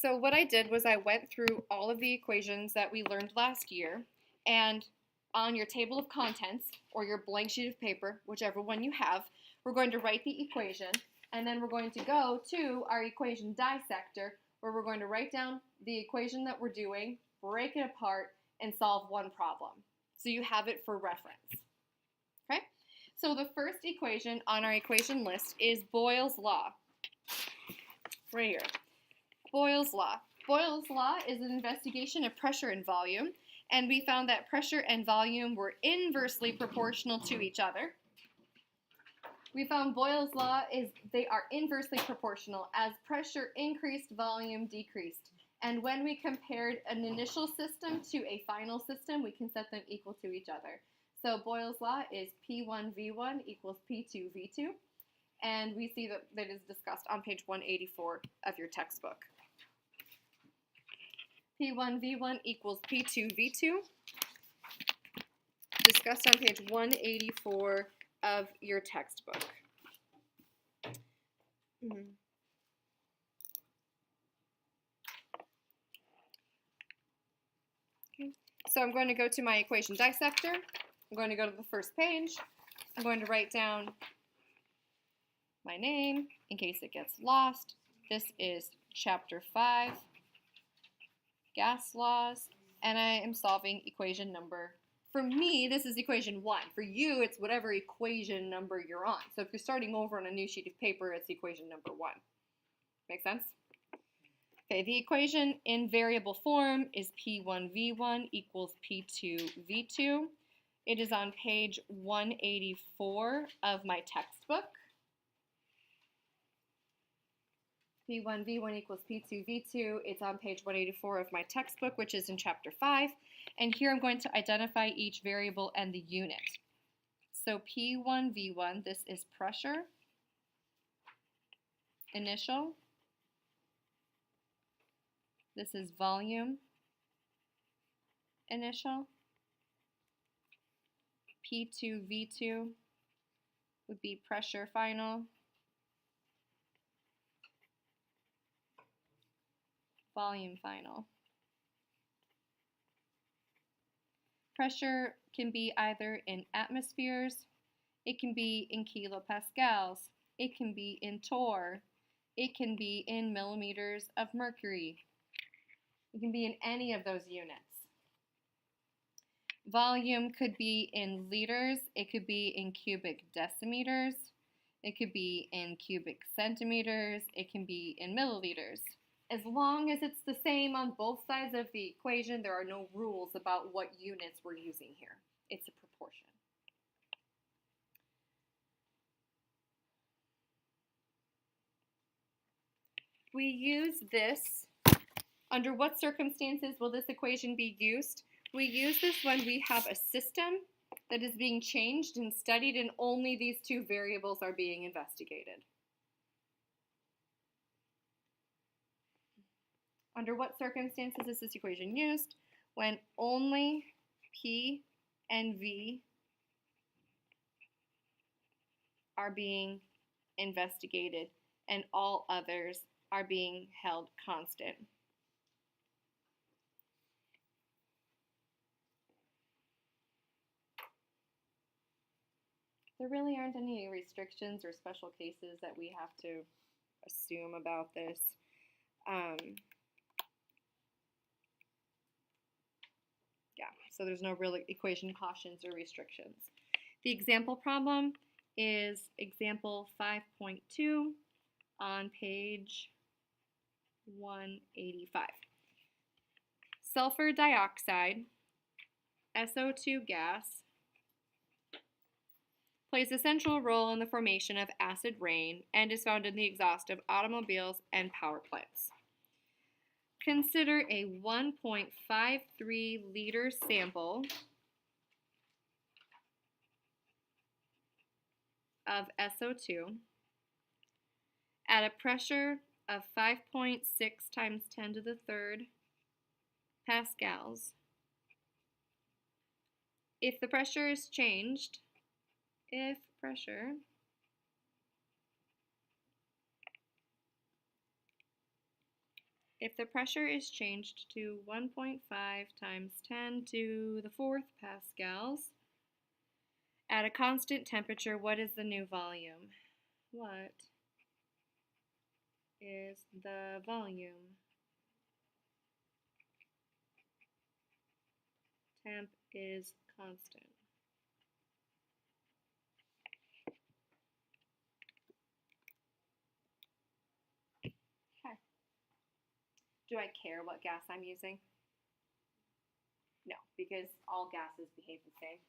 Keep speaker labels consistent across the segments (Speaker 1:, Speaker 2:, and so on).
Speaker 1: So what I did was I went through all of the equations that we learned last year, and on your table of contents or your blank sheet of paper, whichever one you have, we're going to write the equation, and then we're going to go to our equation dissector, where we're going to write down the equation that we're doing, break it apart, and solve one problem. So you have it for reference. Okay? So the first equation on our equation list is Boyle's law. Right here. Boyle's law. Boyle's law is an investigation of pressure and volume, and we found that pressure and volume were inversely proportional to each other. We found Boyle's law is they are inversely proportional. As pressure increased, volume decreased. And when we compared an initial system to a final system, we can set them equal to each other. So Boyle's law is P1V1 equals P2V2. And we see that is discussed on page 184 of your textbook. P1V1 equals P2V2, discussed on page 184 of your textbook. Okay. So I'm going to go to my equation dissector. I'm going to go to the first page. I'm going to write down my name in case it gets lost. This is chapter 5, gas laws, and I am solving equation number. For me, this is equation 1. For you, it's whatever equation number you're on. So if you're starting over on a new sheet of paper, it's equation number 1. Make sense? Okay, the equation in variable form is P1V1 equals P2V2. It is on page 184 of my textbook. P1V1 equals P2V2. It's on page 184 of my textbook, which is in chapter 5. And here I'm going to identify each variable and the unit. So P1V1, this is pressure, initial. This is volume, initial. P2V2 would be pressure, final. Volume, final. Pressure can be either in atmospheres, it can be in kilopascals, it can be in torr, it can be in millimeters of mercury. It can be in any of those units. Volume could be in liters, it could be in cubic decimeters, it could be in cubic centimeters, it can be in milliliters. As long as it's the same on both sides of the equation, there are no rules about what units we're using here. It's a proportion. We use this. Under what circumstances will this equation be used? We use this when we have a system that is being changed and studied and only these two variables are being investigated. Under what circumstances is this equation used? When only P and V are being investigated and all others are being held constant. There really aren't any restrictions or special cases that we have to assume about this. So there's no real equation cautions or restrictions. The example problem is example 5.2 on page 185. Sulfur dioxide, SO2 gas, plays a central role in the formation of acid rain and is found in the exhaust of automobiles and power plants. Consider a 1.53 liter sample of SO2 at a pressure of 5.6 times 10 to the third pascals. If the pressure is changed, If the pressure is changed to 1.5 times 10 to the fourth pascals at a constant temperature, what is the new volume? What is the volume? Temp is constant. Okay. Do I care what gas I'm using? No, because all gases behave the same.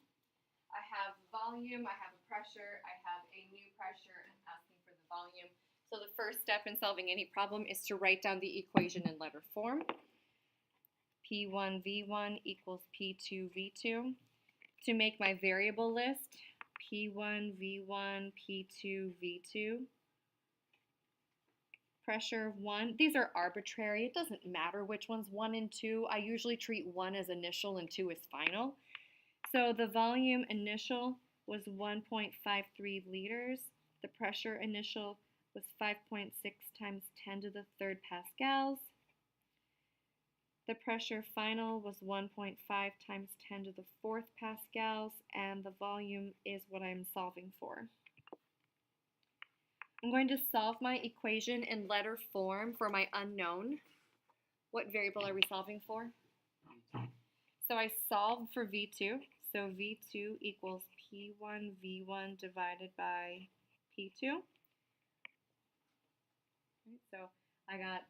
Speaker 1: I have volume, I have a pressure, I have a new pressure, and I'm asking for the volume. So the first step in solving any problem is to write down the equation in letter form. P1V1 equals P2V2. To make my variable list, P1V1, P2V2. Pressure 1. These are arbitrary. It doesn't matter which one's 1 and 2. I usually treat 1 as initial and 2 as final. So the volume initial was 1.53 liters. The pressure initial was 5.6 times 10 to the third pascals. The pressure final was 1.5 times 10 to the fourth pascals, and the volume is what I'm solving for. I'm going to solve my equation in letter form for my unknown. What variable are we solving for? So I solved for V2. So V2 equals P1V1 divided by P2. So I got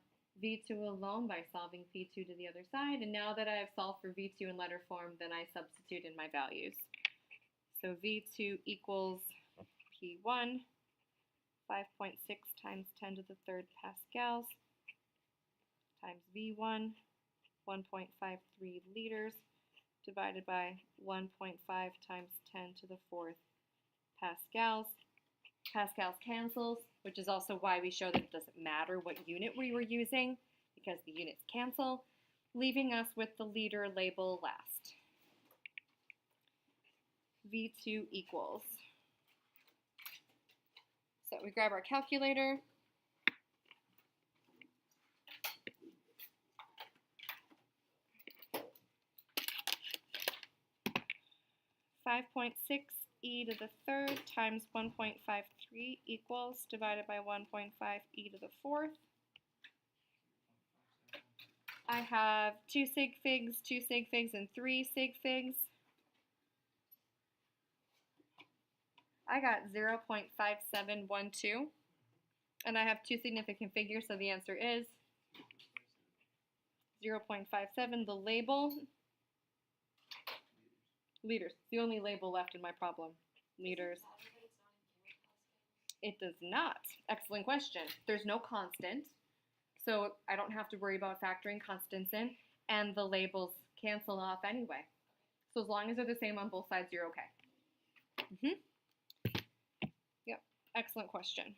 Speaker 1: V2 alone by solving P2 to the other side. And now that I have solved for V2 in letter form, then I substitute in my values. So V2 equals P1, 5.6 times 10 to the third pascals, times V1, 1.53 liters, divided by 1.5 times 10 to the fourth pascals. Pascals cancels, which is also why we show that it doesn't matter what unit we were using, because the units cancel, leaving us with the liter label last. V2 equals. So we grab our calculator. .6 e to the third times 1.53 equals divided by 1.5 e to the fourth. I have 2 sig figs, 2 sig figs, and 3 sig figs. I got 0.5712, and I have 2 significant figures, so the answer is 0.57. The label, liters. The only label left in my problem. Liters. It does not. Excellent question. There's no constant, so I don't have to worry about factoring constants in, and the labels cancel off anyway. So as long as they're the same on both sides, you're okay. Yep, excellent question.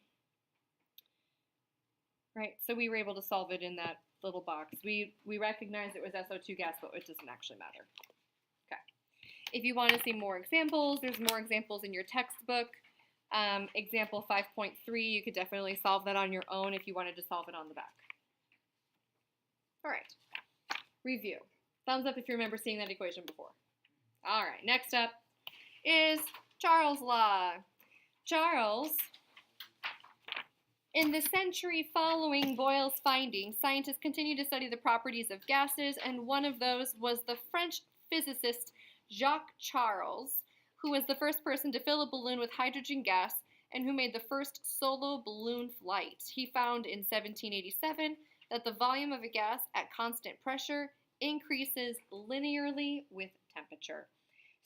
Speaker 1: Right, so we were able to solve it in that little box. We recognized it was SO2 gas, but it doesn't actually matter. Okay. If you want to see more examples, there's more examples in your textbook. Example 5.3, you could definitely solve that on your own if you wanted to solve it on the back. All right, review. Thumbs up if you remember seeing that equation before. All right, next up is Charles' law. Charles, in the century following Boyle's findings, scientists continued to study the properties of gases, and one of those was the French physicist Jacques Charles, who was the first person to fill a balloon with hydrogen gas and who made the first solo balloon flight. He found in 1787 that the volume of a gas at constant pressure increases linearly with temperature.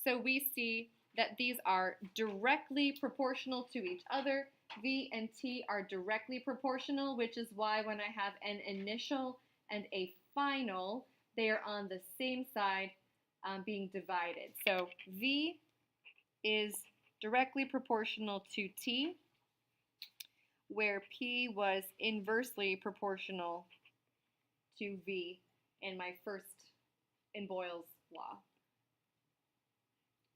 Speaker 1: So we see that these are directly proportional to each other. V and T are directly proportional, which is why when I have an initial and a final, they are on the same side being divided. So V is directly proportional to T, where P was inversely proportional to V in Boyle's law.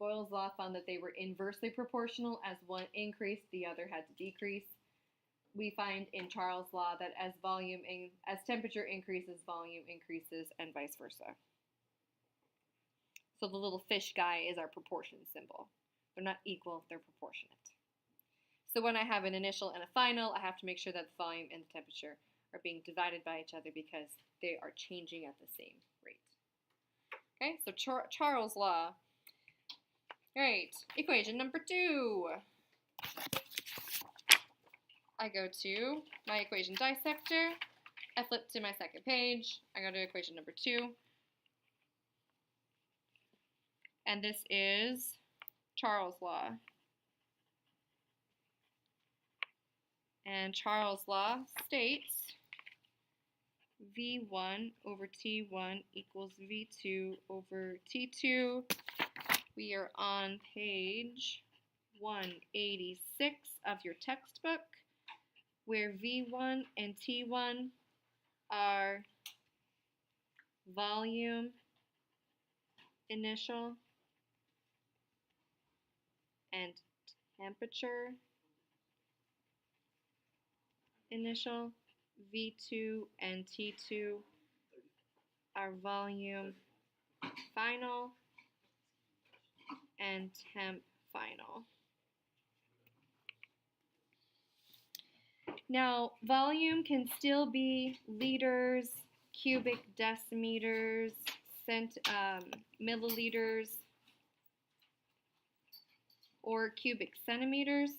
Speaker 1: Boyle's law found that they were inversely proportional. As one increased, the other had to decrease. we find in Charles' law that as temperature increases, volume increases, and vice versa. So the little fish guy is our proportion symbol. They're not equal, they're proportionate. So when I have an initial and a final, I have to make sure that the volume and the temperature are being divided by each other because they are changing at the same rate. Okay, so Charles' law. All right, equation number 2. I go to my equation dissector. I flip to my second page. I go to equation number 2. And this is Charles' law. And Charles' law states V1 over T1 equals V2 over T2. We are on page 186 of your textbook, where V1 and T1 are volume initial and temperature initial. V2 and T2 are volume final and temp final. Now, volume can still be liters, cubic decimeters, milliliters, or cubic centimeters.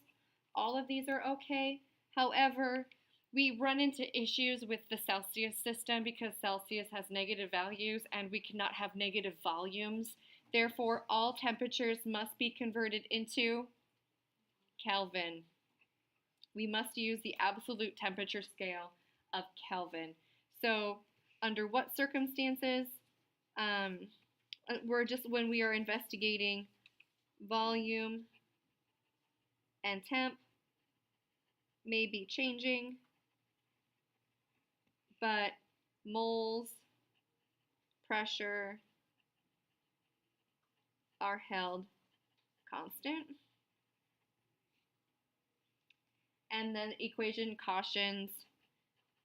Speaker 1: All of these are okay. However, we run into issues with the Celsius system because Celsius has negative values and we cannot have negative volumes. Therefore, all temperatures must be converted into Kelvin. We must use the absolute temperature scale of Kelvin. So, under what circumstances? When we are investigating volume and temp may be changing, but moles, pressure are held constant. And then equation cautions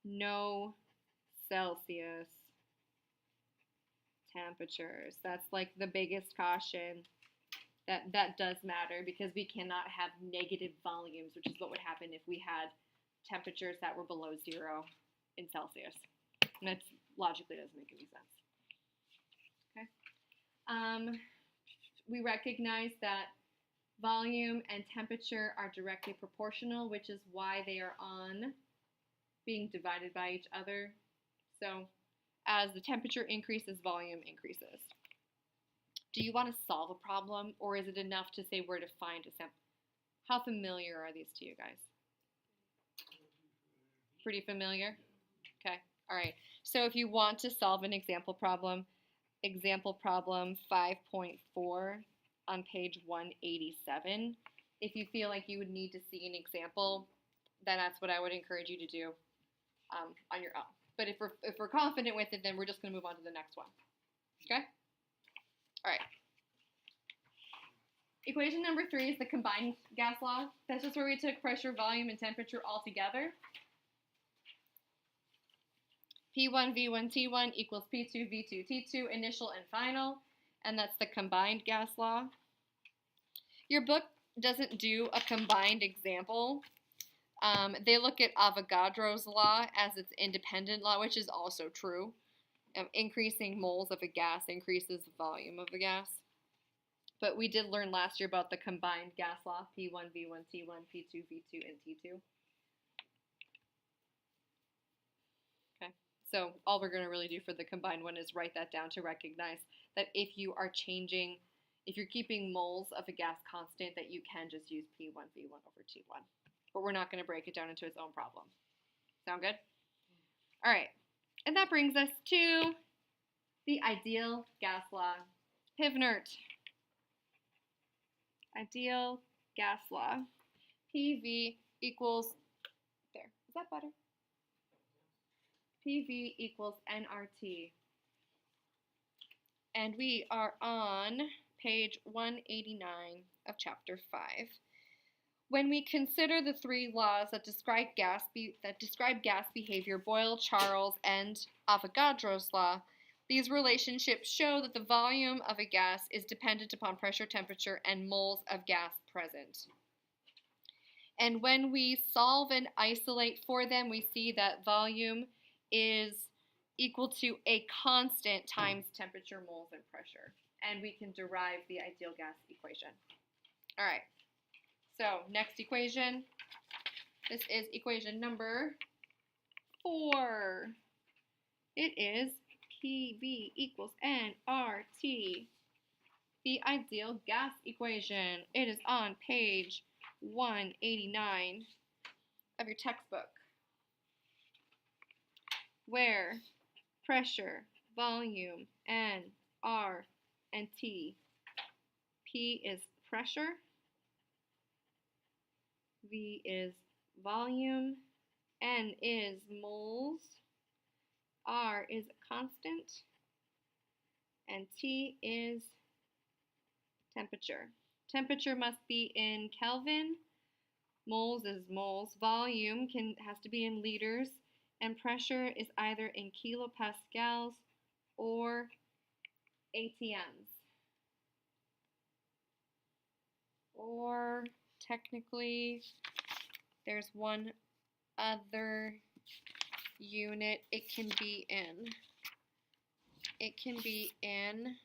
Speaker 1: no Celsius temperatures. That's like the biggest caution. That does matter because we cannot have negative volumes, which is what would happen if we had temperatures that were below 0 in Celsius. And that logically doesn't make any sense. Okay. We recognize that volume and temperature are directly proportional, which is why they are on being divided by each other. So as the temperature increases, volume increases. Do you want to solve a problem, or is it enough to say where to find a sample? How familiar are these to you guys? Pretty familiar? Okay, all right. So if you want to solve an example problem 5.4 on page 187, if you feel like you would need to see an example, then that's what I would encourage you to do on your own. But if we're confident with it, then we're just going to move on to the next one. Okay? All right. Equation number 3 is the combined gas law. That's just where we took pressure, volume, and temperature all together. P1, V1, T1 equals P2, V2, T2, initial and final. And that's the combined gas law. Your book doesn't do a combined example. They look at Avogadro's law as its independent law, which is also true. Increasing moles of a gas increases the volume of the gas. But we did learn last year about the combined gas law, P1, V1, T1, P2, V2, and T2. Okay, so all we're going to really do for the combined one is write that down to recognize that if you are changing, if you're keeping moles of a gas constant, that you can just use P1, V1 over T1. But we're not going to break it down into its own problem. Sound good? All right. And that brings us to the ideal gas law. Hivnert. Ideal gas law. PV equals, there, is that better? PV equals nRT. And we are on page 189 of chapter 5. When we consider the three laws that describe gas behavior, Boyle, Charles, and Avogadro's law, these relationships show that the volume of a gas is dependent upon pressure, temperature, and moles of gas present. And when we solve and isolate for them, we see that volume is equal to a constant times temperature, moles, and pressure. And we can derive the ideal gas equation. All right. So next equation, this is equation number 4. It is PV equals nRT, the ideal gas equation. It is on page 189 of your textbook, where pressure, volume, N, R, and T. P is pressure, V is volume, N is moles, R is constant, and T is temperature. Temperature must be in Kelvin, moles is moles, volume has to be in liters, and pressure is either in kilopascals or ATMs. Or technically, there's one other unit it can be in. It can be in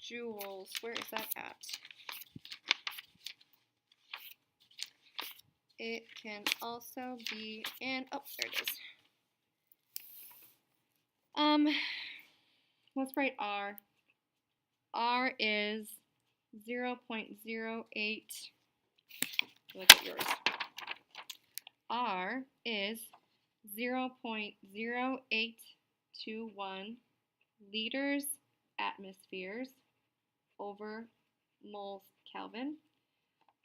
Speaker 1: joules. Where is that at? It can also be in, oh, there it is. Let's write R. R is 0.08. Look at yours. R is 0.0821 liters atmospheres over moles Kelvin.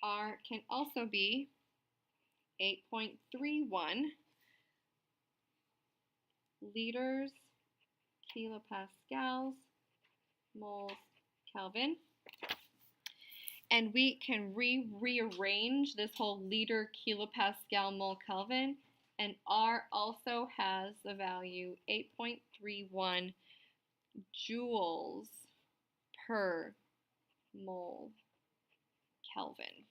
Speaker 1: R can also be 8.31 liters kilopascals moles Kelvin. And we can rearrange this whole liter kilopascal mole Kelvin, and R also has the value 8.31 joules per mole Kelvin.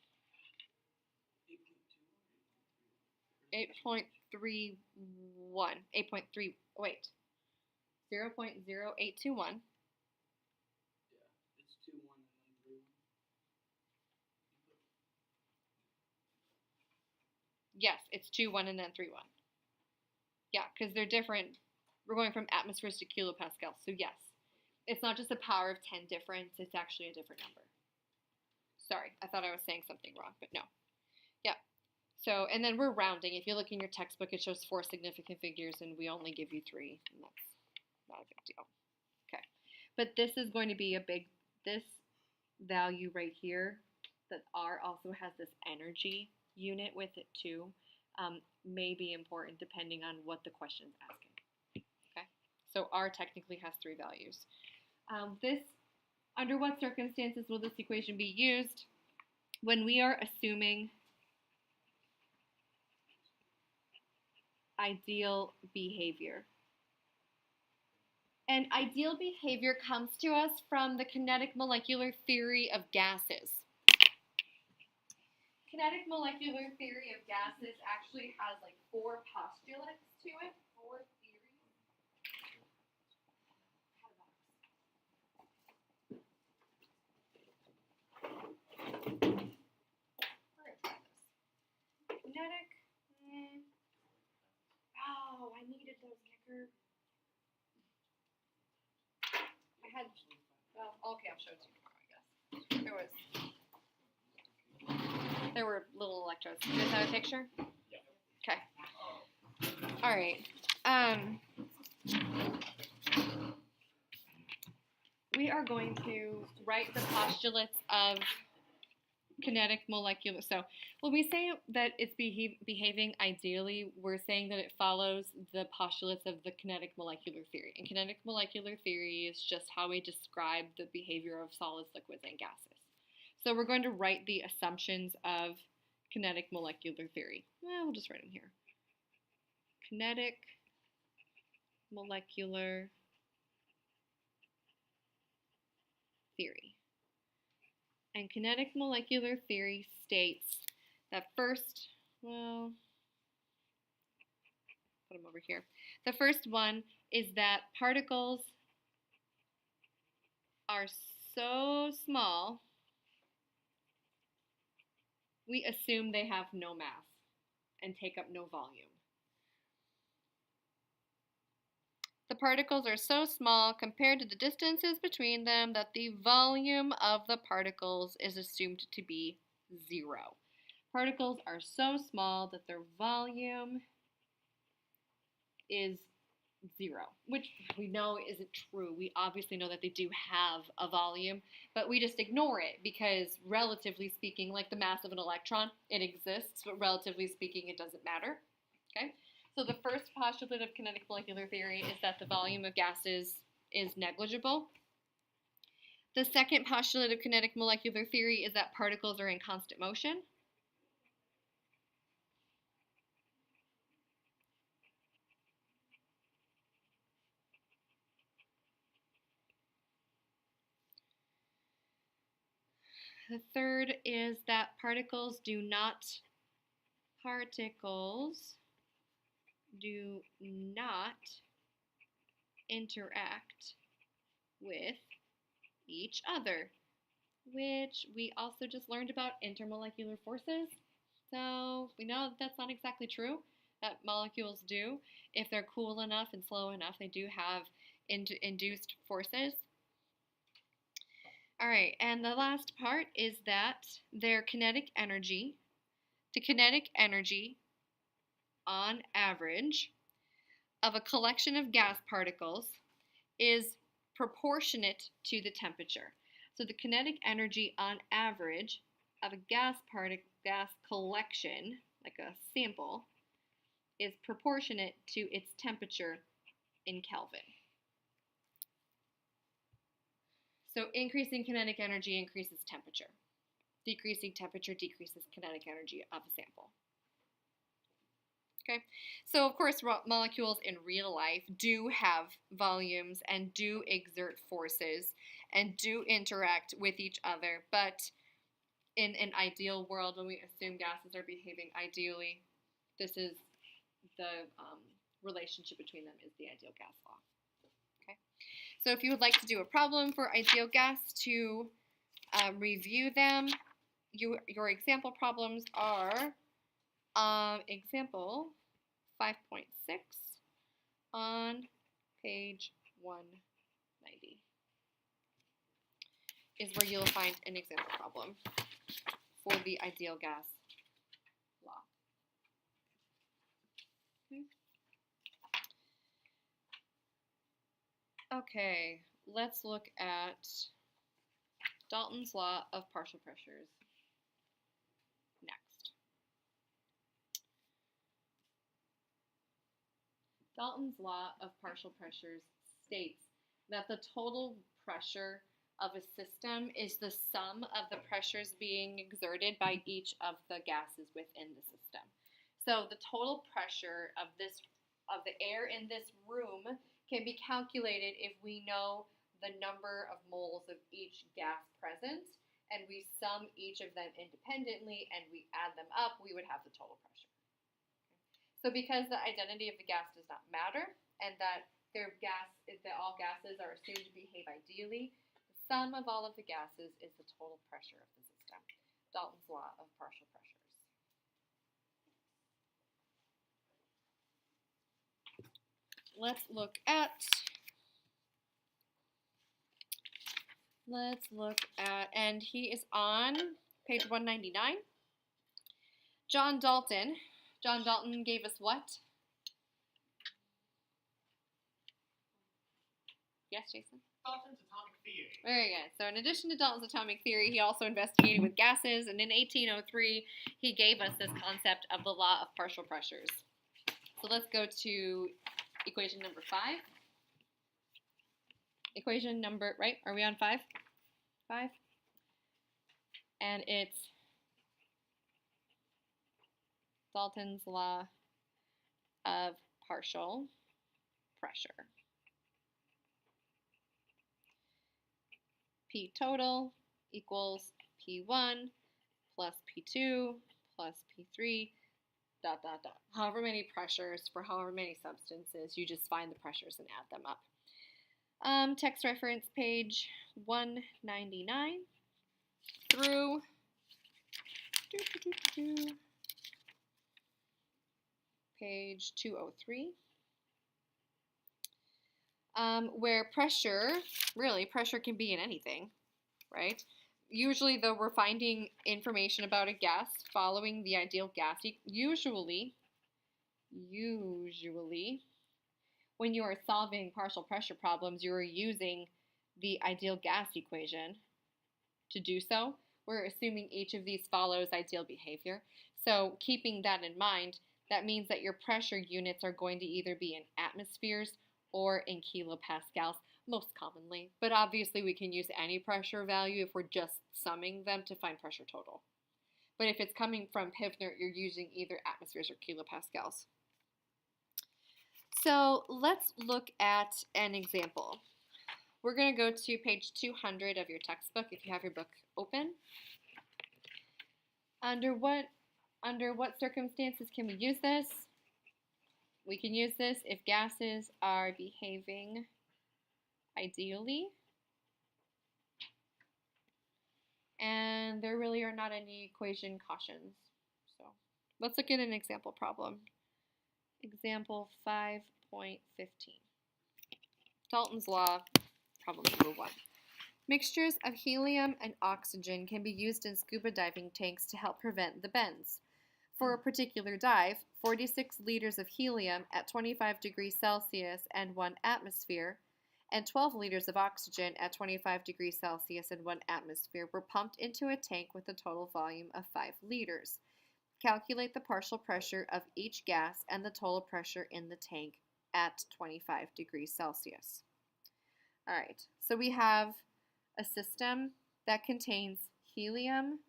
Speaker 1: 8.3, wait, 0.0821. Yes, it's 2, 1, and then 3, 1. Yeah, because they're different. We're going from atmospheres to kilopascals. So yes, it's not just a power of 10 difference. It's actually a different number. Sorry, I thought I was saying something wrong, but no. Yeah. So, and then we're rounding. If you look in your textbook, it shows 4 significant figures, and we only give you 3, and that's not a big deal. Okay. But this is going to be this value right here, that R also has this energy unit with it too, may be important depending on what the question is asking. Okay, so R technically has 3 values. Under what circumstances will this equation be used? When we are assuming ideal behavior. And ideal behavior comes to us from the kinetic molecular theory of gases. Kinetic molecular theory of gases actually has like 4 postulates to it, 4 theories. We're gonna try this. Kinetic. Oh, I needed those kicker. I had. Well, okay, I'll show it to you tomorrow, I guess. There were little electrodes. Do you guys have a picture? Yeah. Okay. All right. We are going to write the postulates of kinetic molecular. So when we say that it's behaving ideally, we're saying that it follows the postulates of the kinetic molecular theory. And kinetic molecular theory is just how we describe the behavior of solids, liquids, and gases. So we're going to write the assumptions of kinetic molecular theory. Well, we'll just write them here. Kinetic molecular theory. And kinetic molecular theory states that first, well, put them over here. The first one is that particles are so small, we assume they have no mass and take up no volume. The particles are so small compared to the distances between them that the volume of the particles is assumed to be 0. Particles are so small that their volume is 0, which we know isn't true. We obviously know that they do have a volume, but we just ignore it because, relatively speaking, like the mass of an electron, it exists, but relatively speaking, it doesn't matter. Okay? So the first postulate of kinetic molecular theory is that the volume of gases is negligible. The second postulate of kinetic molecular theory is that particles are in constant motion. The third is that particles do not interact with each other, which we also just learned about intermolecular forces. So we know that that's not exactly true, that molecules do. If they're cool enough and slow enough, they do have induced forces. All right, and the last part is that their kinetic energy, the kinetic energy on average of a collection of gas particles is proportionate to the temperature. So the kinetic energy on average of a gas collection, like a sample, is proportionate to its temperature in Kelvin. So increasing kinetic energy increases temperature. Decreasing temperature decreases kinetic energy of a sample. Okay, so of course molecules in real life do have volumes and do exert forces and do interact with each other, but in an ideal world, when we assume gases are behaving ideally, this is the relationship between them is the ideal gas law. Okay, so if you would like to do a problem for ideal gas to review them, your example problems are example 5.6 on page 190 is where you'll find an example problem for the ideal gas law. Okay, let's look at Dalton's law of partial pressures next. Dalton's law of partial pressures states that the total pressure of a system is the sum of the pressures being exerted by each of the gases within the system. So the total pressure of the air in this room can be calculated if we know the number of moles of each gas present, and we sum each of them independently and we add them up, we would have the total pressure. So because the identity of the gas does not matter, and that all gases are assumed to behave ideally, the sum of all of the gases is the total pressure of the system. Dalton's law of partial pressures. Let's look at, and he is on page 199. John Dalton gave us what? Yes, Jason?
Speaker 2: Dalton's atomic theory.
Speaker 1: Very good. So in addition to Dalton's atomic theory, he also investigated with gases, and in 1803, he gave us this concept of the law of partial pressures. So let's go to equation number 5. Equation number, right? Are we on 5? 5? and it's Dalton's law of partial pressure. P total equals P1 plus P2 plus P3, dot, dot, dot. However many pressures for however many substances, you just find the pressures and add them up. Text reference page 199 through page 203, where pressure can be in anything, right? Usually, though, we're finding information about a gas following the ideal gas. Usually, when you are solving partial pressure problems, you are using the ideal gas equation to do so. We're assuming each of these follows ideal behavior. So keeping that in mind, that means that your pressure units are going to either be in atmospheres or in kilopascals, most commonly. But obviously we can use any pressure value if we're just summing them to find pressure total. But if it's coming from Pivner, you're using either atmospheres or kilopascals. So let's look at an example. We're going to go to page 200 of your textbook if you have your book open. Under what circumstances can we use this? We can use this if gases are behaving ideally and there really are not any equation cautions. So let's look at an example problem. Example 5.15. Dalton's law, problem number 1. Mixtures of helium and oxygen can be used in scuba diving tanks to help prevent the bends. For a particular dive, 46 liters of helium at 25 degrees Celsius and 1 atmosphere, and 12 liters of oxygen at 25 degrees Celsius and 1 atmosphere were pumped into a tank with a total volume of 5 liters. Calculate the partial pressure of each gas and the total pressure in the tank at 25 degrees Celsius. All right, so we have a system that contains helium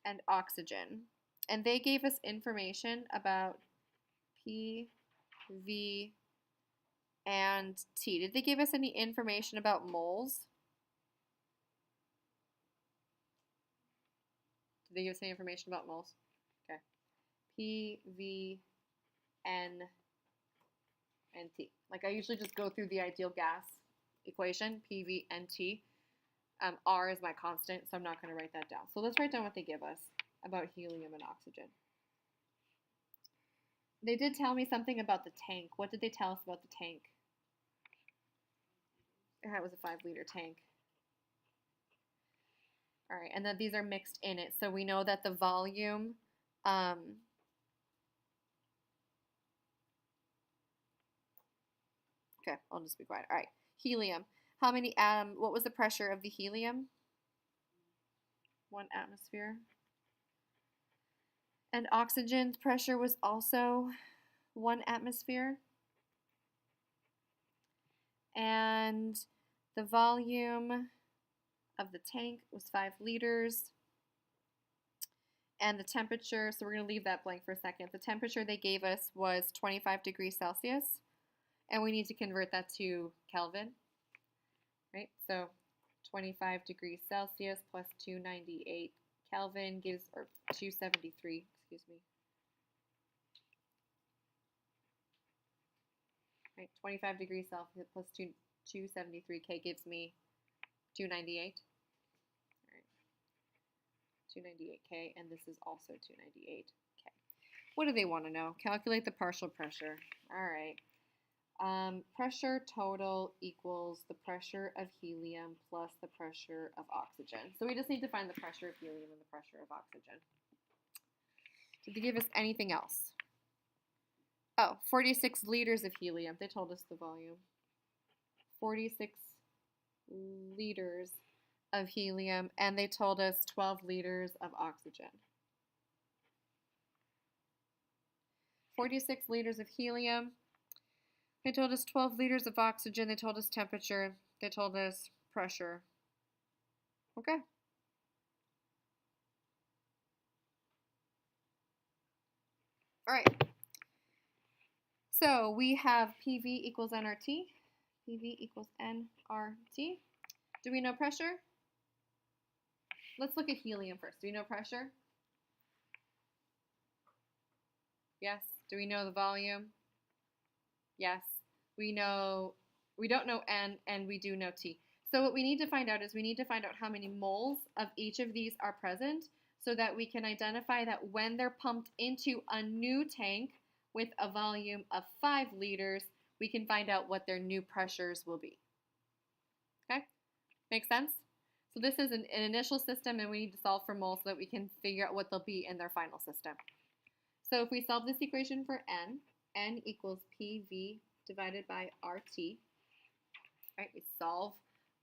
Speaker 1: and oxygen, and they gave us information about P, V, and T. Did they give us any information about moles? Did they give us any information about moles? Okay. P, V, N, and T. Like I usually just go through the ideal gas equation, P, V, N, T. R is my constant, so I'm not going to write that down. So let's write down what they give us about helium and oxygen. They did tell me something about the tank. What did they tell us about the tank? It was a 5-liter tank. All right, and then these are mixed in it. So we know that the volume, okay, I'll just be quiet. All right, helium. How many what was the pressure of the helium? 1 atmosphere. And oxygen's pressure was also 1 atmosphere. And the volume of the tank was 5 liters. And the temperature, so we're going to leave that blank for a second. The temperature they gave us was 25 degrees Celsius. And we need to convert that to Kelvin. Right? So 25 degrees Celsius plus 298 Kelvin gives, or 273, excuse me. Right, 25 degrees Celsius plus 273 K gives me 298. All right, 298 K, and this is also 298 K. What do they want to know? Calculate the partial pressure. All right. Pressure total equals the pressure of helium plus the pressure of oxygen. So we just need to find the pressure of helium and the pressure of oxygen. Did they give us anything else? Oh, 46 liters of helium. They told us the volume. 46 liters of helium, and they told us 12 liters of oxygen. 46 liters of helium. They told us 12 liters of oxygen. They told us temperature. They told us pressure. Okay. All right. So we have PV equals nRT. PV equals nRT. Do we know pressure? Let's look at helium first. Do we know pressure? Yes. Do we know the volume? Yes. We don't know N, and we do know T. So what we need to find out is we need to find out how many moles of each of these are present so that we can identify that when they're pumped into a new tank with a volume of 5 liters, we can find out what their new pressures will be. Okay? Make sense? So this is an initial system, and we need to solve for moles so that we can figure out what they'll be in their final system. So if we solve this equation for N equals PV divided by RT, right? We solve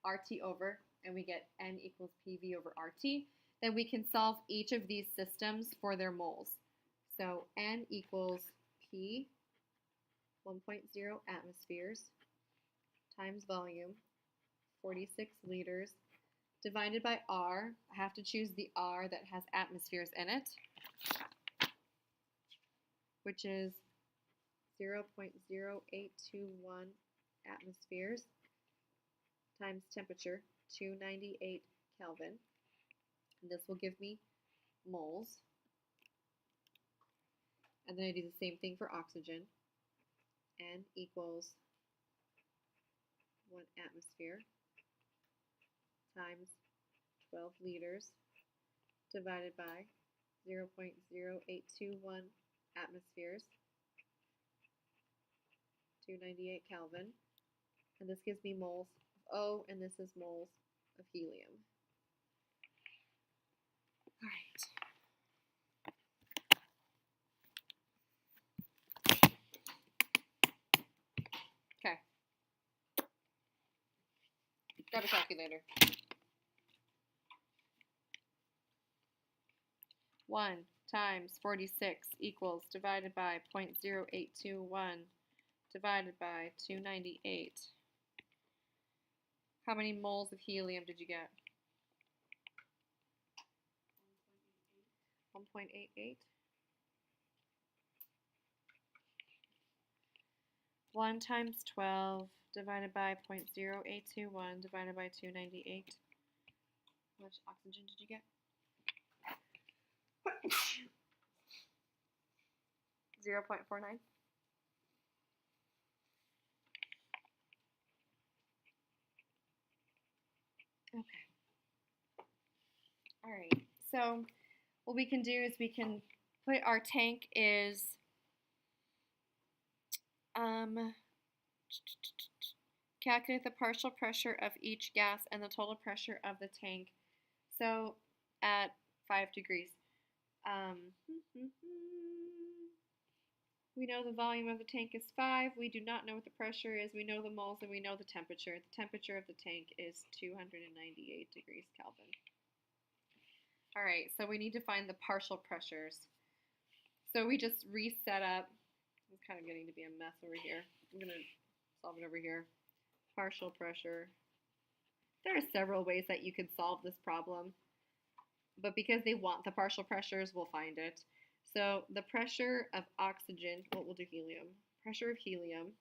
Speaker 1: RT over, and we get N equals PV over RT. Then we can solve each of these systems for their moles. So N equals P 1.0 atmospheres times volume, 46 liters, divided by R. I have to choose the R that has atmospheres in it, which is 0.0821 atmospheres times temperature, 298 Kelvin. And this will give me moles. And then I do the same thing for oxygen. N equals 1 atmosphere times 12 liters divided by 0.0821 atmospheres, 298 Kelvin. And this gives me moles of O, and this is moles of helium. All right. Okay. Grab a calculator. 1 times 46 equals divided by 0.0821 divided by 298. How many moles of helium did you get? 1.88. 1 times 12 divided by 0.0821 divided by 298. How much oxygen did you get? 0.49. Okay. All right. So what we can do is we can put our tank is calculate the partial pressure of each gas and the total pressure of the tank. So at 5 degrees. We know the volume of the tank is 5. We do not know what the pressure is. We know the moles and we know the temperature. The temperature of the tank is 298 degrees Kelvin. All right, so we need to find the partial pressures. So we just reset up. It's kind of getting to be a mess over here. I'm going to solve it over here. Partial pressure. There are several ways that you could solve this problem, but because they want the partial pressures, we'll find it. So the pressure of oxygen, well, we'll do helium. Pressure of helium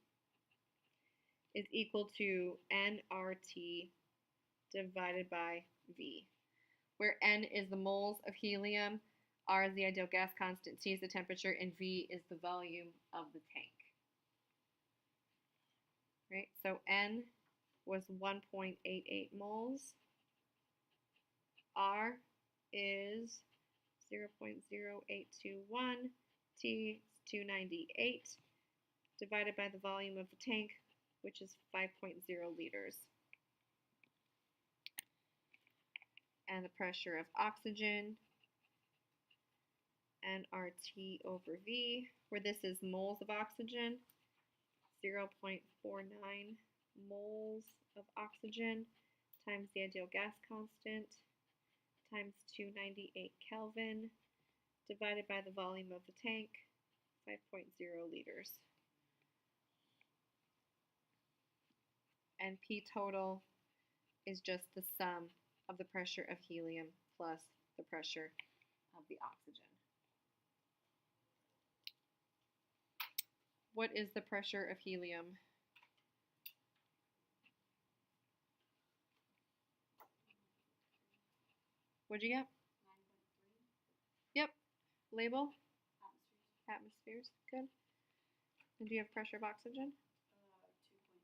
Speaker 1: is equal to nRT divided by V, where N is the moles of helium, R is the ideal gas constant, T is the temperature, and V is the volume of the tank. Right? So N was 1.88 moles. R is 0.0821, T is 298, divided by the volume of the tank, which is 5.0 liters. And the pressure of oxygen, nRT over V, where this is moles of oxygen, 0.49 moles of oxygen times the ideal gas constant times 298 Kelvin divided by the volume of the tank, 5.0 liters. And P total is just the sum of the pressure of helium plus the pressure of the oxygen. What is the pressure of helium? What'd you get? 9.3. Yep. Label? Atmospheres. Good. And do you have pressure of oxygen? 2.4.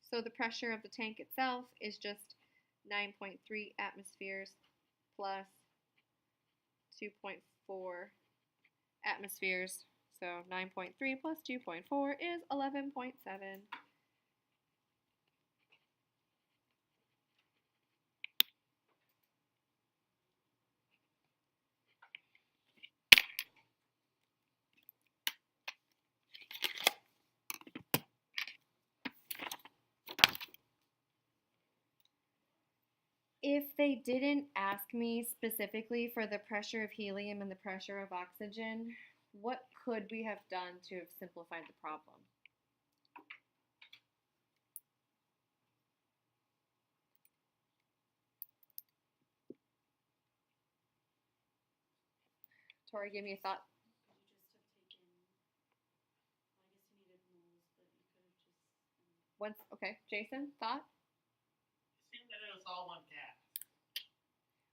Speaker 1: So the pressure of the tank itself is just 9.3 atmospheres plus 2.4 atmospheres. So 9.3 plus 2.4 is 11.7. If they didn't ask me specifically for the pressure of helium and the pressure of oxygen, what could we have done to have simplified the problem? Tori, give me a thought. Once, okay, Jason, thought?
Speaker 2: It seemed that it was all one gas.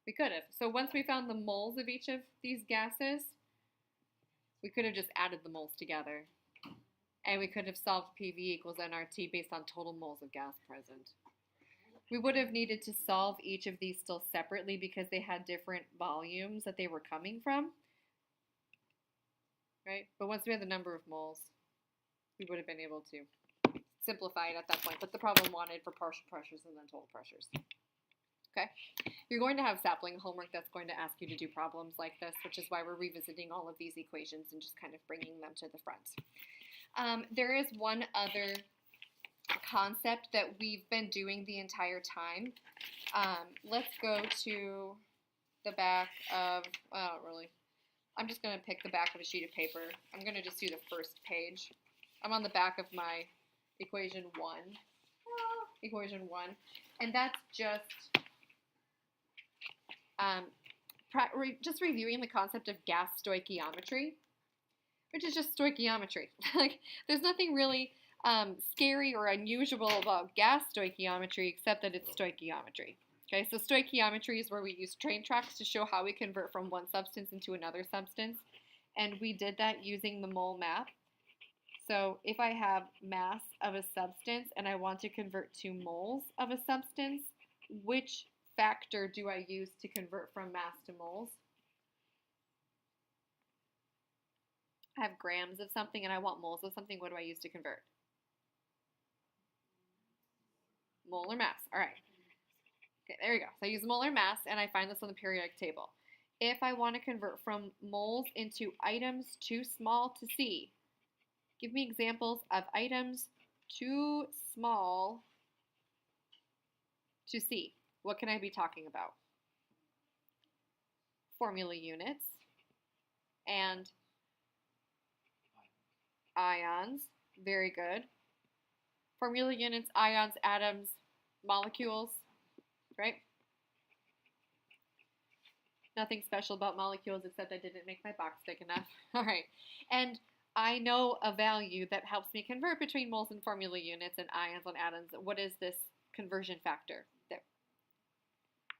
Speaker 1: We could have. So once we found the moles of each of these gases, we could have just added the moles together. And we could have solved PV equals nRT based on total moles of gas present. We would have needed to solve each of these still separately because they had different volumes that they were coming from. Right? But once we had the number of moles, we would have been able to simplify it at that point. But the problem wanted for partial pressures and then total pressures. Okay? You're going to have sapling homework that's going to ask you to do problems like this, which is why we're revisiting all of these equations and just kind of bringing them to the front. There is one other concept that we've been doing the entire time. Let's go to the back of, I'm just going to pick the back of a sheet of paper. I'm going to just do the first page. I'm on the back of my equation 1. Equation 1. And that's just reviewing the concept of gas stoichiometry, which is just stoichiometry. Like, there's nothing really scary or unusual about gas stoichiometry except that it's stoichiometry. Okay, so stoichiometry is where we use train tracks to show how we convert from one substance into another substance, and we did that using the mole map. So if I have mass of a substance and I want to convert to moles of a substance, which factor do I use to convert from mass to moles? I have grams of something and I want moles of something. What do I use to convert? Molar mass. All right. Okay, there you go. So I use molar mass and I find this on the periodic table. If I want to convert from moles into items too small to see, give me examples of items too small to see. What can I be talking about? Formula units and ions. Very good. Formula units, ions, atoms, molecules, right? Nothing special about molecules except I didn't make my box big enough. All right. And I know a value that helps me convert between moles and formula units and ions and atoms. What is this conversion factor? There.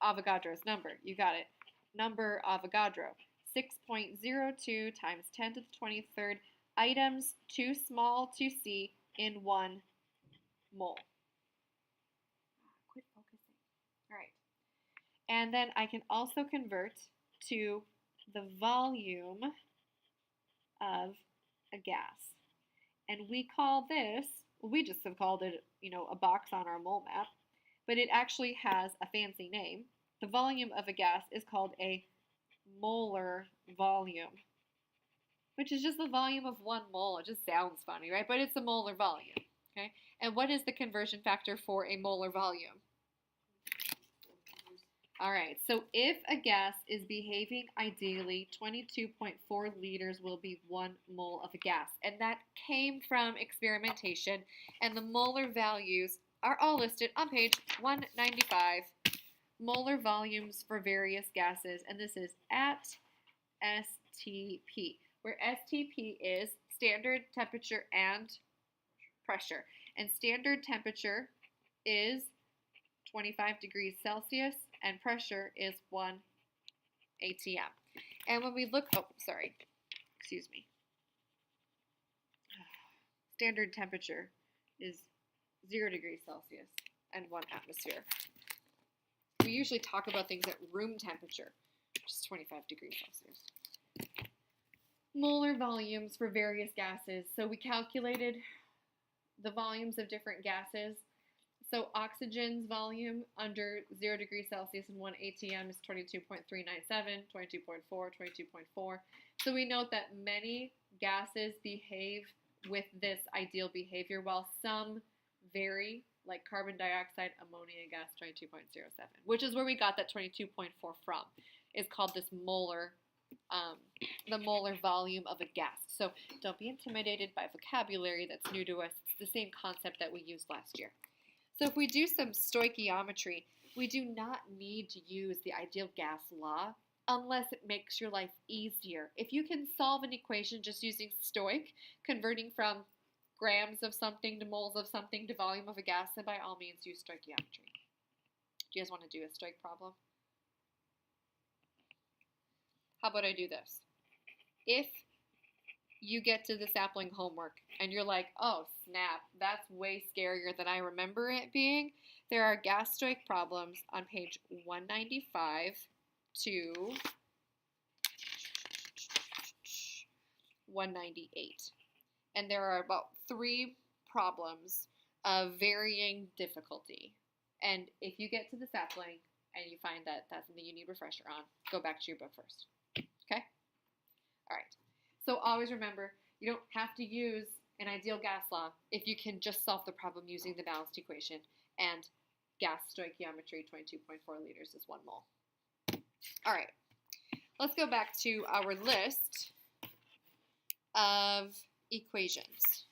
Speaker 1: Avogadro's number. You got it. Number Avogadro. 6.02 times 10 to the 23rd items too small to see in 1 mole. Quit focusing. All right. And then I can also convert to the volume of a gas. And we call this, well, we just have called it, a box on our mole map, but it actually has a fancy name. The volume of a gas is called a molar volume, which is just the volume of 1 mole. It just sounds funny, right? But it's a molar volume, okay? And what is the conversion factor for a molar volume? All right, so if a gas is behaving ideally, 22.4 liters will be 1 mole of a gas. And that came from experimentation, and the molar values are all listed on page 195. Molar volumes for various gases, and this is at STP. where STP is standard temperature and pressure. And standard temperature is 25 degrees Celsius and pressure is 1 atm. And when we look, excuse me. Standard temperature is 0 degrees Celsius and 1 atmosphere. We usually talk about things at room temperature, which is 25 degrees Celsius. Molar volumes for various gases. So we calculated the volumes of different gases. So oxygen's volume under 0 degrees Celsius and 1 atm is 22.397, 22.4, 22.4. So we note that many gases behave with this ideal behavior, while some vary, like carbon dioxide, ammonia gas, 22.07, which is where we got that 22.4 from. Is called this molar, the molar volume of a gas. So don't be intimidated by vocabulary that's new to us. It's the same concept that we used last year. So if we do some stoichiometry, we do not need to use the ideal gas law unless it makes your life easier. If you can solve an equation just using stoich, converting from grams of something to moles of something to volume of a gas, then by all means use stoichiometry. Do you guys want to do a stoich problem? How about I do this? If you get to the sapling homework and you're like, oh snap, that's way scarier than I remember it being, there are gas stoich problems on page 195 to 198. And there are about 3 problems of varying difficulty. And if you get to the sapling and you find that that's something you need a refresher on, go back to your book first. Okay? All right. So always remember, you don't have to use an ideal gas law if you can just solve the problem using the balanced equation. And gas stoichiometry, 22.4 liters is 1 mole. All right. Let's go back to our list of equations.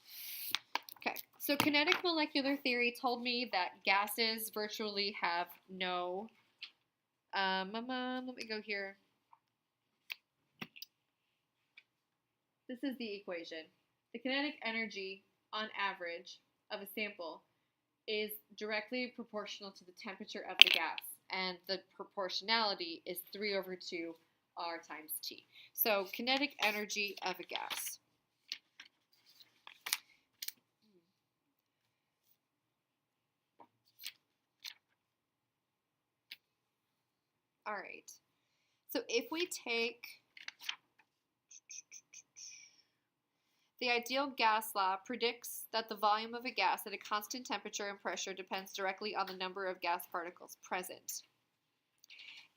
Speaker 1: Okay, so kinetic molecular theory told me that gases virtually have no, let me go here. This is the equation. The kinetic energy on average of a sample is directly proportional to the temperature of the gas, and the proportionality is 3/2 R times T. So kinetic energy of a gas. All right. So if we take the ideal gas law predicts that the volume of a gas at a constant temperature and pressure depends directly on the number of gas particles present.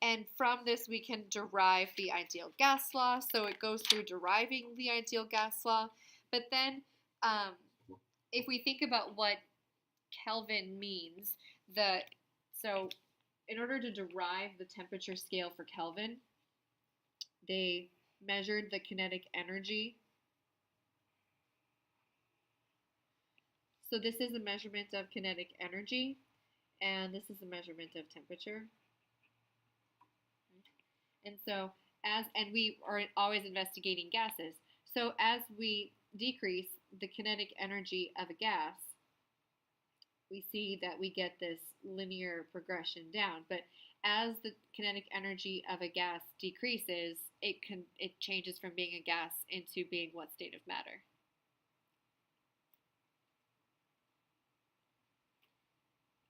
Speaker 1: And from this, we can derive the ideal gas law. So it goes through deriving the ideal gas law. But then if we think about what Kelvin means, so in order to derive the temperature scale for Kelvin, they measured the kinetic energy. So this is a measurement of kinetic energy, and this is a measurement of temperature. And so and we are always investigating gases. So as we decrease the kinetic energy of a gas, we see that we get this linear progression down. But as the kinetic energy of a gas decreases, it changes from being a gas into being what state of matter?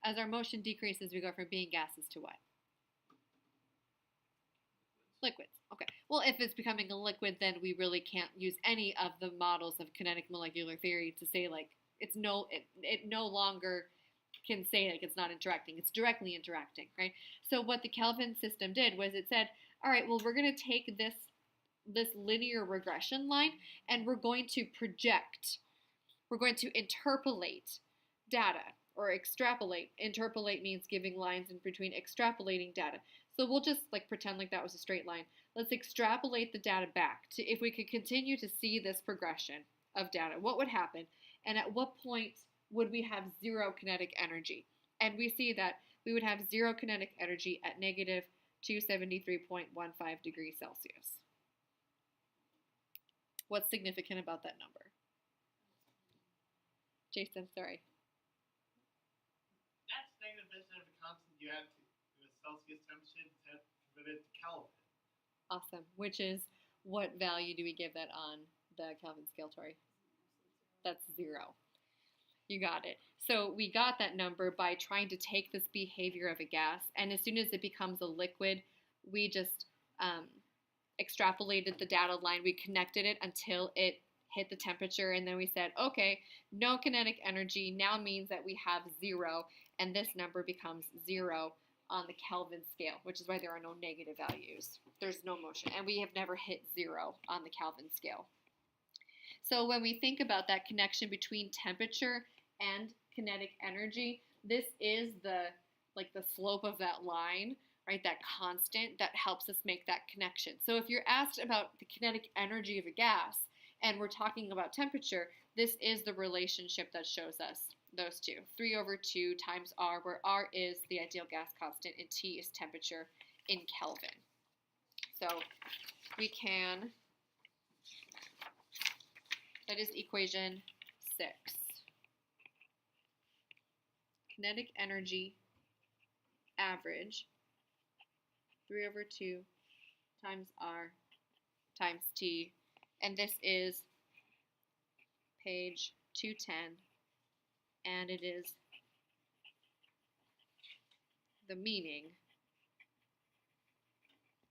Speaker 1: As our motion decreases, we go from being gases to what? Liquids. Okay. Well, if it's becoming a liquid, then we really can't use any of the models of kinetic molecular theory to say like it no longer can say like it's not interacting. It's directly interacting, right? So what the Kelvin system did was it said, all right, well, we're going to take this linear regression line and we're going to project. We're going to interpolate data. Or extrapolate. Interpolate means giving lines in between, extrapolating data. So we'll just like pretend like that was a straight line. Let's extrapolate the data back to if we could continue to see this progression of data, what would happen? And at what point would we have 0 kinetic energy? And we see that we would have 0 kinetic energy at negative 273.15 degrees Celsius. What's significant about that number? Jason, sorry.
Speaker 2: That's negative division of a constant you add to the Celsius temperature to convert it to Kelvin.
Speaker 1: Awesome. Which is, what value do we give that on the Kelvin scale, Tori? That's 0. You got it. So we got that number by trying to take this behavior of a gas, and as soon as it becomes a liquid, we just extrapolated the data line. We connected it until it hit the temperature, and then we said, okay, no kinetic energy now means that we have 0, and this number becomes 0 on the Kelvin scale, which is why there are no negative values. There's no motion, and we have never hit 0 on the Kelvin scale. So when we think about that connection between temperature and kinetic energy, this is the slope of that line, right? That constant that helps us make that connection. So if you're asked about the kinetic energy of a gas and we're talking about temperature, this is the relationship that shows us those two. 3/2 times R, where R is the ideal gas constant and T is temperature in Kelvin. So we can, that is equation 6. Kinetic energy average 3/2 times R times T, and this is page 210, and it is the meaning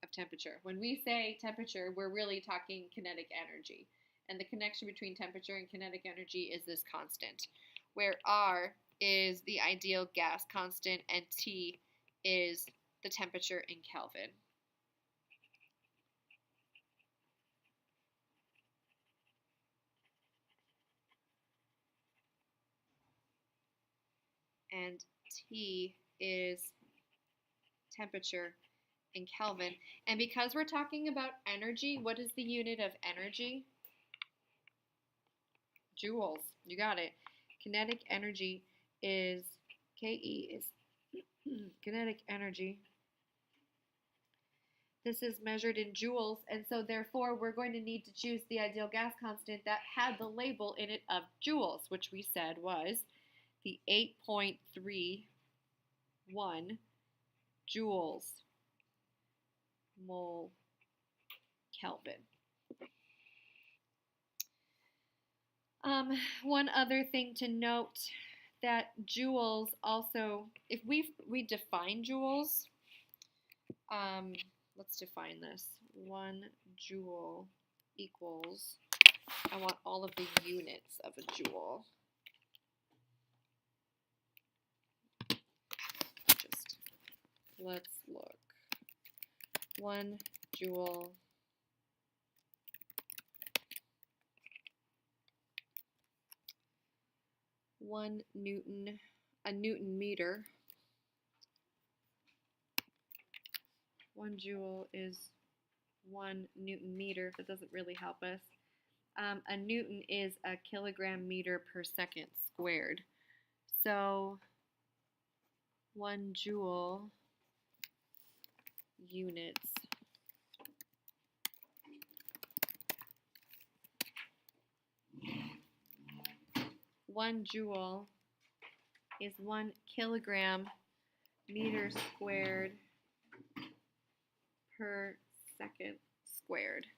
Speaker 1: of temperature. When we say temperature, we're really talking kinetic energy, and the connection between temperature and kinetic energy is this constant, where R is the ideal gas constant and T is the temperature in Kelvin. And T is temperature in Kelvin. And because we're talking about energy, what is the unit of energy? Joules. You got it. Kinetic energy is, KE is kinetic energy. This is measured in joules, and so therefore we're going to need to choose the ideal gas constant that had the label in it of joules, which we said was the 8.31 joules mole Kelvin. One other thing to note, that joules also, if we define joules, let's define this. 1 joule equals, I want all of the units of a joule. Just, let's look. 1 joule Newton, a Newton meter. 1 joule is 1 Newton meter. That doesn't really help us. A Newton is a kilogram meter per second squared. So 1 joule units. One joule is 1 kilogram meter squared per second squared.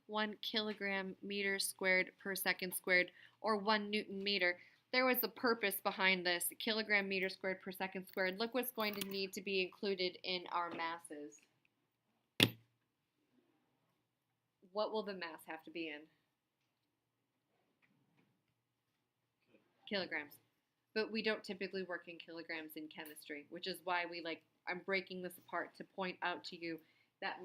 Speaker 1: 1 kilogram meter squared per second squared, or 1 Newton meter. There was a purpose behind this. Kilogram meter squared per second squared. Look what's going to need to be included in our masses. What will the mass have to be in? Kilograms. But we don't typically work in kilograms in chemistry, which is why I'm breaking this apart to point out to you that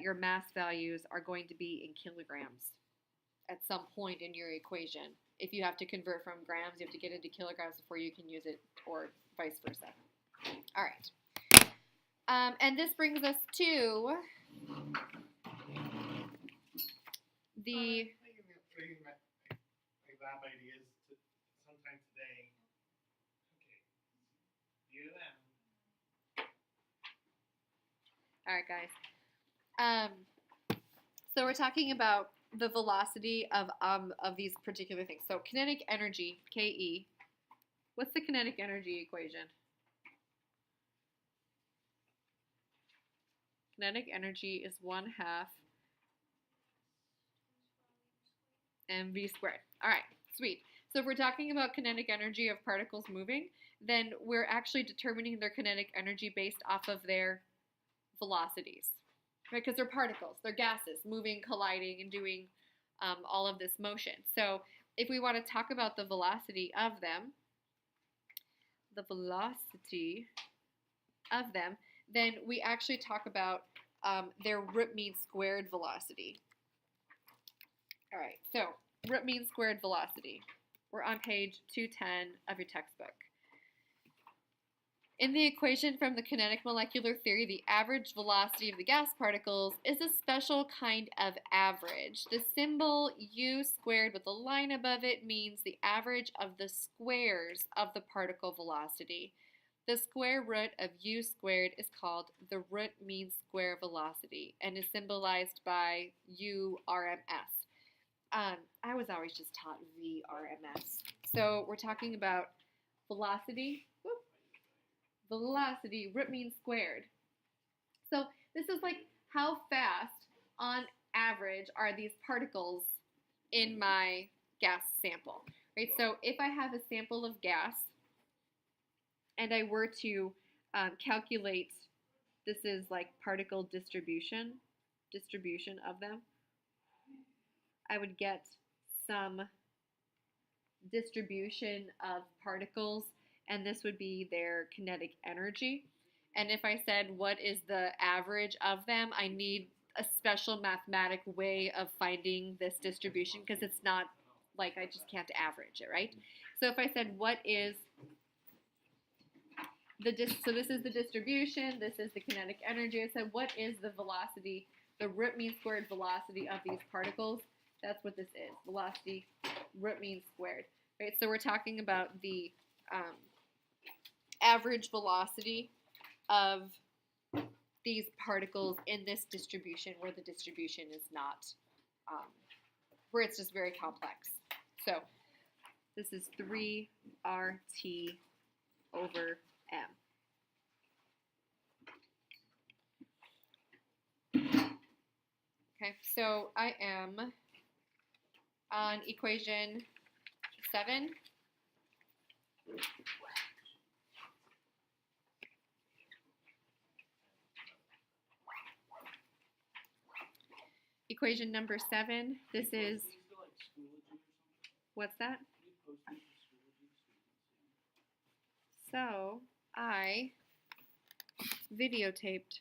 Speaker 1: your mass values are going to be in kilograms at some point in your equation. If you have to convert from grams, you have to get into kilograms before you can use it, or vice versa. All right. And this brings us to the...
Speaker 2: Lab ideas sometime today. Okay. You then.
Speaker 1: All right, guys. So we're talking about the velocity of these particular things. So kinetic energy, Ke. What's the kinetic energy equation? Kinetic energy is 1/2 mv squared. All right, sweet. So if we're talking about kinetic energy of particles moving, then we're actually determining their kinetic energy based off of their velocities, right? Because they're particles, they're gases moving, colliding, and doing all of this motion. So if we want to talk about the velocity of them, then we actually talk about their root mean squared velocity. All right, so root mean squared velocity. We're on page 210 of your textbook. In the equation from the kinetic molecular theory, the average velocity of the gas particles is a special kind of average. The symbol u squared with a line above it means the average of the squares of the particle velocity. The square root of u squared is called the root mean square velocity and is symbolized by URMS. I was always just taught VRMS. So we're talking about velocity. Velocity, root mean squared. So this is like how fast, on average, are these particles in my gas sample, right? So if I have a sample of gas and I were to calculate, this is like particle distribution of them, I would get some distribution of particles, and this would be their kinetic energy. And if I said what is the average of them, I need a special mathematic way of finding this distribution because it's not like I just can't average it, right? So if I said what is so this is the distribution, this is the kinetic energy. I said what is the velocity, the root mean squared velocity of these particles? That's what this is, velocity, root mean squared, right? So we're talking about the average velocity of these particles in this distribution where the distribution is not, where it's just very complex. So this is 3RT over M. Okay, so I am on equation 7. Equation number 7, this is, what's that? So I videotaped,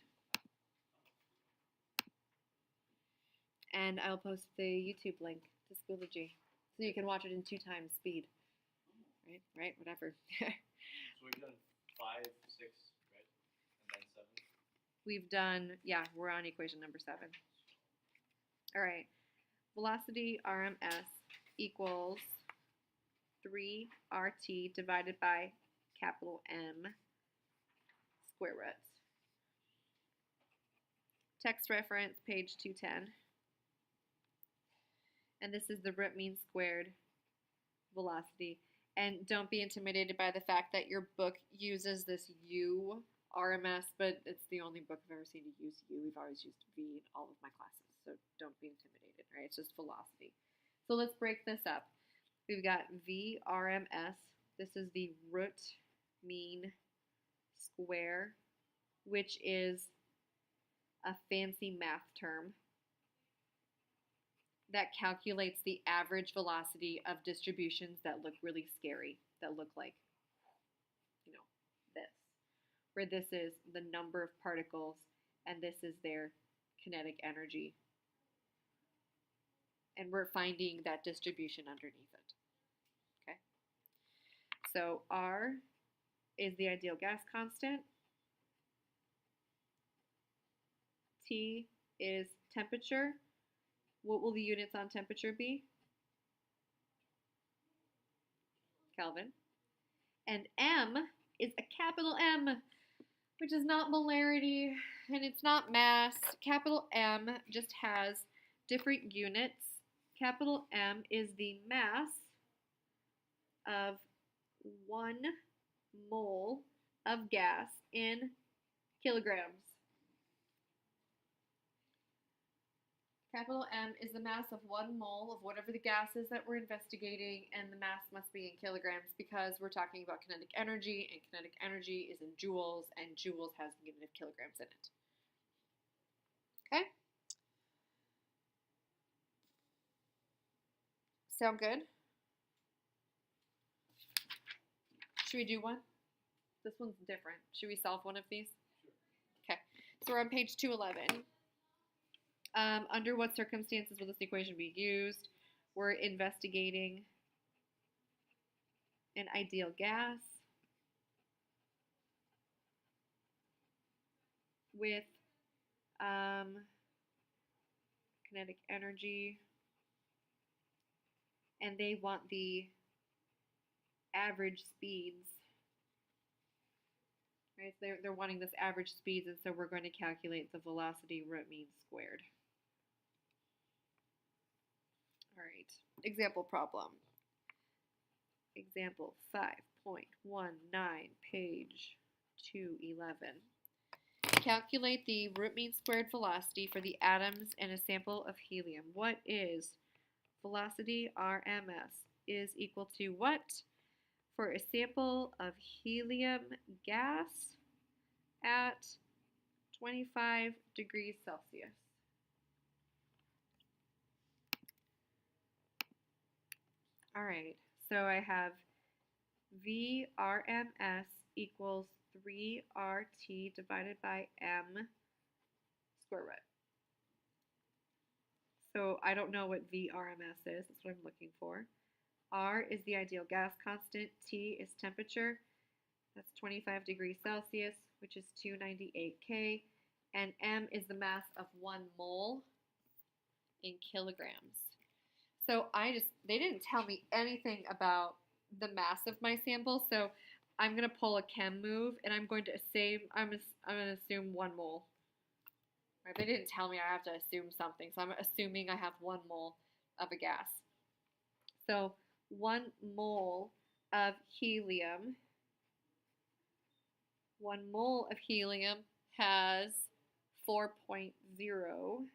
Speaker 1: and I'll post the YouTube link to Schoology, so you can watch it in 2 times speed. Right, whatever.
Speaker 2: So we've done 5, 6, right? And then 7?
Speaker 1: We've done, yeah, we're on equation number 7. All right, velocity RMS equals 3RT divided by capital M square root. Text reference, page 210. And this is the root mean squared velocity. And don't be intimidated by the fact that your book uses this U RMS, but it's the only book I've ever seen to use U. We've always used V in all of my classes, so don't be intimidated, right? It's just velocity. So let's break this up. We've got V RMS. This is the root mean square, which is a fancy math term that calculates the average velocity of distributions that look really scary, that look like, you know, this, where this is the number of particles and this is their kinetic energy. And we're finding that distribution underneath it, okay? So R is the ideal gas constant. T is temperature. What will the units on temperature be? Kelvin. And M is a capital M, which is not molarity and it's not mass. Capital M just has different units. Capital M is the mass of 1 mole of gas in kilograms. Capital M is the mass of 1 mole of whatever the gas is that we're investigating, and the mass must be in kilograms because we're talking about kinetic energy, and kinetic energy is in joules, and joules has the unit of kilograms in it. Okay? Sound good? Should we do one? This one's different. Should we solve one of these? Okay, so we're on page 211. Under what circumstances will this equation be used? We're investigating an ideal gas with kinetic energy, and they want the average speeds. Right, so they're wanting this average speeds, and so we're going to calculate the velocity root mean squared. All right, example problem. Example 5.19, page 211. Calculate the root mean squared velocity for the atoms in a sample of helium. What is velocity RMS is equal to what for a sample of helium gas at 25 degrees Celsius? All right, so I have VRMS equals 3RT divided by M square root. So I don't know what VRMS is. That's what I'm looking for. R is the ideal gas constant. T is temperature. That's 25 degrees Celsius, which is 298 K. And M is the mass of 1 mole in kilograms. So they didn't tell me anything about the mass of my sample, so I'm going to pull a Chem move, and I'm going to assume 1 mole. Right, they didn't tell me I have to assume something, so I'm assuming I have 1 mole of a gas. So 1 mole of helium, 1 mole of helium has 4.00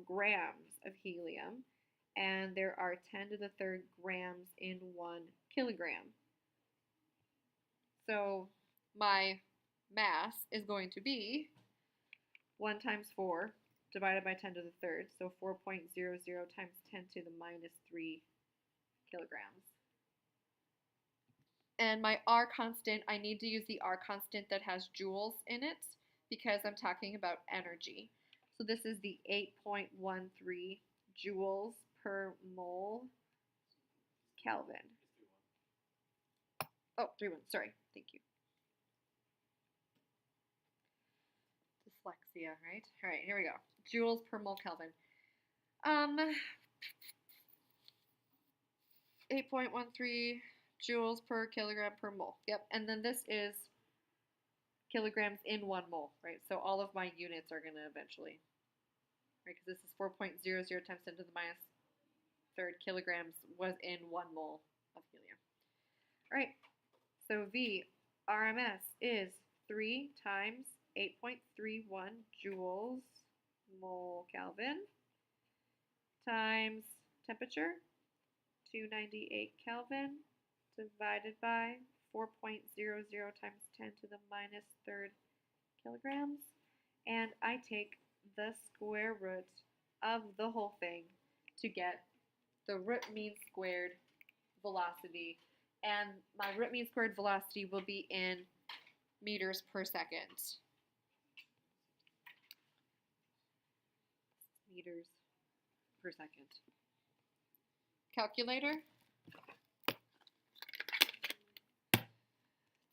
Speaker 1: grams of helium, and there are 10 to the 3rd grams in 1 kilogram. So my mass is going to be 1 times 4 divided by 10 to the 3rd, so 4.00 times 10 to the minus 3 kilograms. And my R constant, I need to use the R constant that has joules in it because I'm talking about energy. So this is the 8.13 joules per mole Kelvin. Oh, 3-1, sorry, thank you. Dyslexia, right? All right, here we go. Joules per mole Kelvin. 8.13 joules per kilogram per mole. Yep, and then this is kilograms in 1 mole, right? So all of my units are going to eventually, right? Because this is 4.00 times 10 to the minus 3rd kilograms was in 1 mole of helium. All right, so V RMS is 3 times 8.31 joules mole Kelvin times temperature, 298 Kelvin, divided by 4.00 times 10 to the minus 3rd kilograms. And I take the square root of the whole thing to get the root mean squared velocity. And my root mean squared velocity will be in meters per second. Meters per second. Calculator.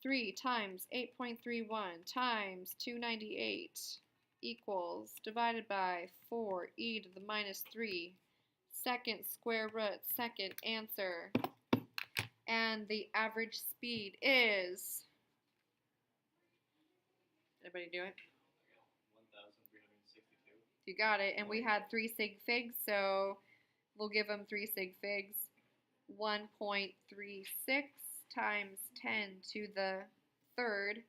Speaker 1: 3 times 8.31 times 298 equals, divided by 4e to the minus 3, second square root, second answer. And the average speed is, anybody do it?
Speaker 2: 1,362.
Speaker 1: You got it. And we had 3 sig figs, so we'll give them 3 sig figs. 1.36 times 10 to the third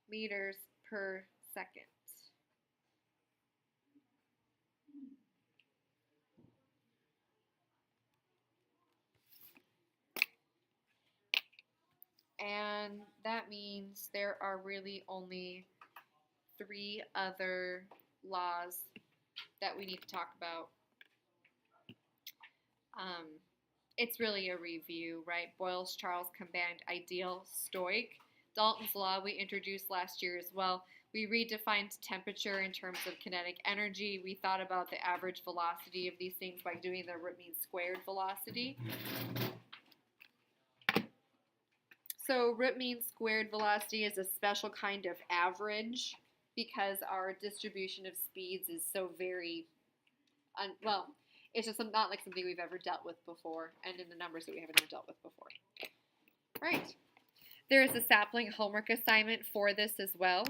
Speaker 1: meters per second. And that means there are really only 3 other laws that we need to talk about. It's really a review, right? Boyle's Charles combined ideal stoic. Dalton's law we introduced last year as well. We redefined temperature in terms of kinetic energy. We thought about the average velocity of these things by doing the root mean squared velocity. So root mean squared velocity is a special kind of average because our distribution of speeds is so very, well, it's just not like something we've ever dealt with before, and in the numbers that we haven't ever dealt with before. Right. There is a sapling homework assignment for this as well.